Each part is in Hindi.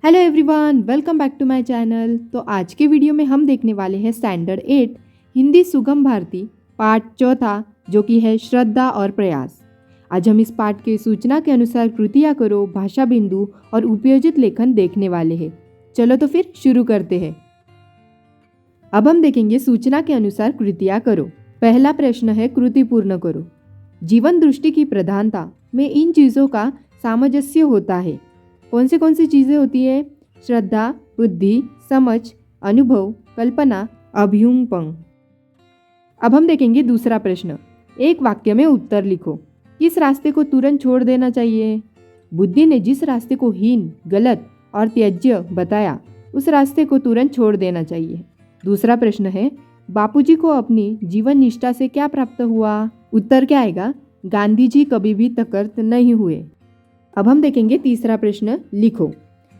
Hello everyone, welcome back to my channel. तो आज के वीडियो में हम देखने वाले हैं स्टैंडर्ड 8 हिंदी सुगम भारती पाठ चौथा, जो कि है श्रद्धा और प्रयास। आज हम इस पाठ के सूचना के अनुसार कृतियाँ करो, भाषा बिंदु और उपयोजित लेखन देखने वाले हैं। चलो तो फिर शुरू करते हैं। अब हम देखेंगे सूचना के अनुसार कृतियाँ करो। पहला प्रश्न है कृति पूर्ण करो। जीवन दृष्टि की प्रधानता में इन चीज़ों का सामंजस्य होता है। कौन सी चीज़ें होती है? श्रद्धा, बुद्धि, समझ, अनुभव, कल्पना, अभ्युपंग। अब हम देखेंगे दूसरा प्रश्न। एक वाक्य में उत्तर लिखो। किस रास्ते को तुरंत छोड़ देना चाहिए? बुद्धि ने जिस रास्ते को हीन, गलत और त्याज्य बताया, उस रास्ते को तुरंत छोड़ देना चाहिए। दूसरा प्रश्न है, बापूजी को अपनी जीवन निष्ठा से क्या प्राप्त हुआ? उत्तर क्या आएगा? गांधी जी कभी भी तकर्त नहीं हुए। अब हम देखेंगे तीसरा प्रश्न। लिखो।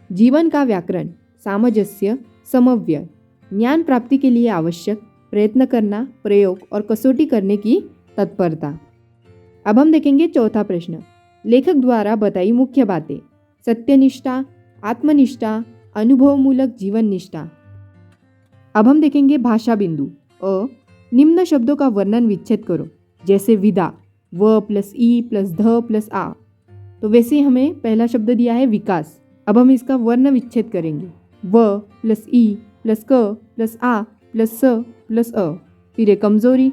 जीवन का व्याकरण, सामंजस्य, समव्यय, ज्ञान प्राप्ति के लिए आवश्यक, प्रयत्न करना, प्रयोग और कसौटी करने की तत्परता। अब हम देखेंगे चौथा प्रश्न। लेखक द्वारा बताई मुख्य बातें। सत्यनिष्ठा, आत्मनिष्ठा, अनुभवमूलक जीवन निष्ठा। अब हम देखेंगे भाषा बिंदु। निम्न शब्दों का वर्णन विच्छेद करो। जैसे विदा, व प्लस ई प्लस ध प्लस आ। तो वैसे हमें पहला शब्द दिया है विकास। अब हम इसका वर्ण विच्छेद करेंगे। व प्लस ई प्लस क प्लस आ प्लस स प्लस अ। फिर है कमजोरी।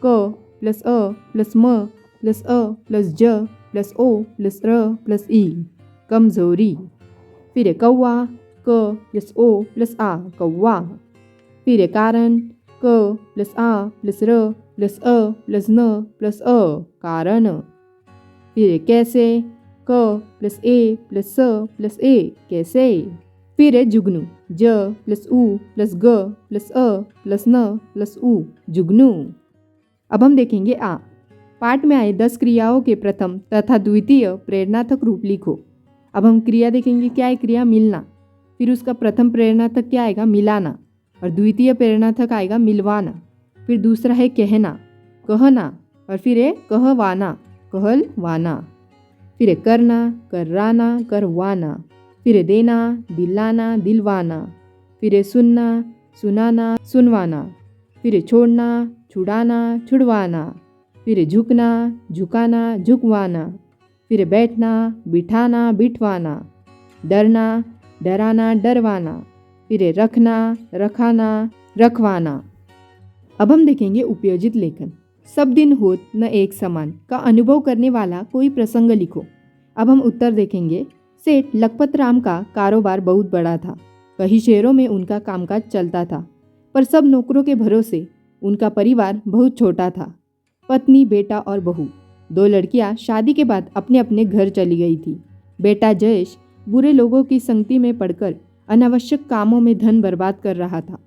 क प्लस अ प्लस म प्लस अ प्लस ज प्लस ओ प्लस र प्लस ई, कमजोरी। फिर है कौवा। क प्लस ओ प्लस आ, कौवा। फिर है कारण। क प्लस आ प्लस र प्लस अ प्लस न प्लस अ, कारण। फिर है कैसे। क प्लस ए प्लस स प्लस ए, कैसे। फिर है जुगनू। ज प्लस उ प्लस ग प्लस अ प्लस न प्लस उ, जुगनू। अब हम देखेंगे आ। पाठ में आए 10 क्रियाओं के प्रथम तथा द्वितीय प्रेरणार्थक रूप लिखो। अब हम क्रिया देखेंगे। क्या है क्रिया? मिलना। फिर उसका प्रथम प्रेरणार्थक क्या आएगा? मिलाना। और द्वितीय प्रेरणार्थक आएगा मिलवाना। फिर दूसरा है कहना, कहना। और फिर है कहवाना, कहलवाना। फिर है करना, कराना, करवाना। फिर है देना, दिलाना, दिलवाना। फिर है सुनना, सुनाना, सुनवाना। फिर है छोड़ना, छुड़ाना, छुड़वाना। फिर है झुकना, झुकाना, झुकवाना। फिर है बैठना, बिठाना, बिठवाना। डरना, डराना, डरवाना। फिर है रखना, रखाना, रखवाना। अब हम देखेंगे उपयोजित लेखन। सब दिन होत न एक समान का अनुभव करने वाला कोई प्रसंग लिखो। अब हम उत्तर देखेंगे। सेठ लखपत राम का कारोबार बहुत बड़ा था। कई शहरों में उनका कामकाज चलता था, पर सब नौकरों के भरोसे उनका परिवार बहुत छोटा था। पत्नी, बेटा और बहू, 2 लड़कियां शादी के बाद अपने अपने घर चली गई थी। बेटा जयेश बुरे लोगों की संगति में पड़कर अनावश्यक कामों में धन बर्बाद कर रहा था।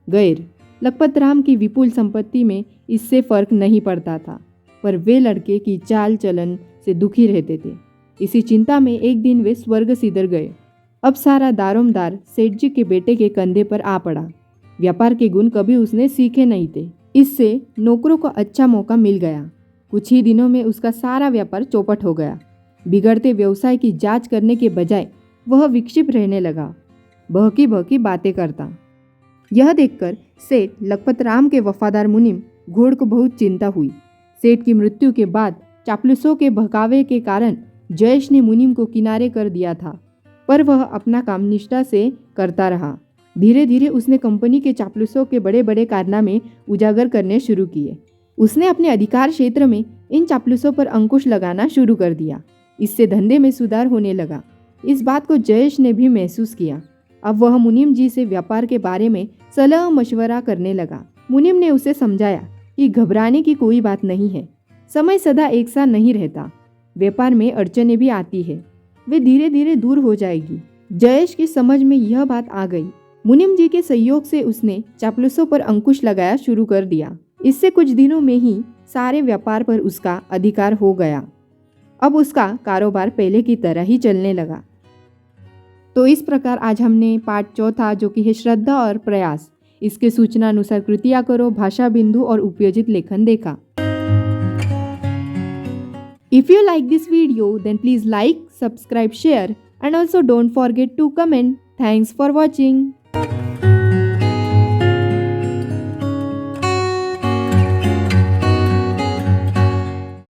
गैर लखपत राम की विपुल संपत्ति में इससे फर्क नहीं पड़ता था, पर वे लड़के की चाल चलन से दुखी रहते थे। इसी चिंता में एक दिन वे स्वर्ग सिधर गए। अब सारा दारोमदार सेठ जी के बेटे के कंधे पर आ पड़ा। व्यापार के गुण कभी उसने सीखे नहीं थे। इससे नौकरों को अच्छा मौका मिल गया। कुछ ही दिनों में उसका सारा व्यापार चौपट हो गया। बिगड़ते व्यवसाय की जांच करने के बजाय वह विक्षिप्त रहने लगा, बहकी बहकी बातें करता। यह देखकर सेठ लखपत राम के वफादार मुनीम घोड़ को बहुत चिंता हुई। सेठ की मृत्यु के बाद चापलूसों के बहकावे के कारण जयेश ने मुनीम को किनारे कर दिया था, पर वह अपना काम निष्ठा से करता रहा। धीरे धीरे उसने कंपनी के चापलूसों के बड़े बड़े कारनामे उजागर करने शुरू किए। उसने अपने अधिकार क्षेत्र में इन चापलूसों पर अंकुश लगाना शुरू कर दिया। इससे धंधे में सुधार होने लगा। इस बात को जयेश ने भी महसूस किया। अब वह मुनीम जी से व्यापार के बारे में सलाह मशवरा करने लगा। मुनीम ने उसे समझाया कि घबराने की कोई बात नहीं है। समय सदा एक सा नहीं रहता। व्यापार में अड़चनें भी आती है, वे धीरे धीरे दूर हो जाएगी। जयेश की समझ में यह बात आ गई। मुनीम जी के सहयोग से उसने चापलूसों पर अंकुश लगाया शुरू कर दिया। इससे कुछ दिनों में ही सारे व्यापार पर उसका अधिकार हो गया। अब उसका कारोबार पहले की तरह ही चलने लगा। तो इस प्रकार आज हमने पाठ चौथा, जो कि है श्रद्धा और प्रयास, इसके सूचना अनुसार कृतियाँ करो, भाषा बिंदु और उपयोजित लेखन देखा। If you like this video, then please like, subscribe, share and also don't forget to comment. Thanks for watching.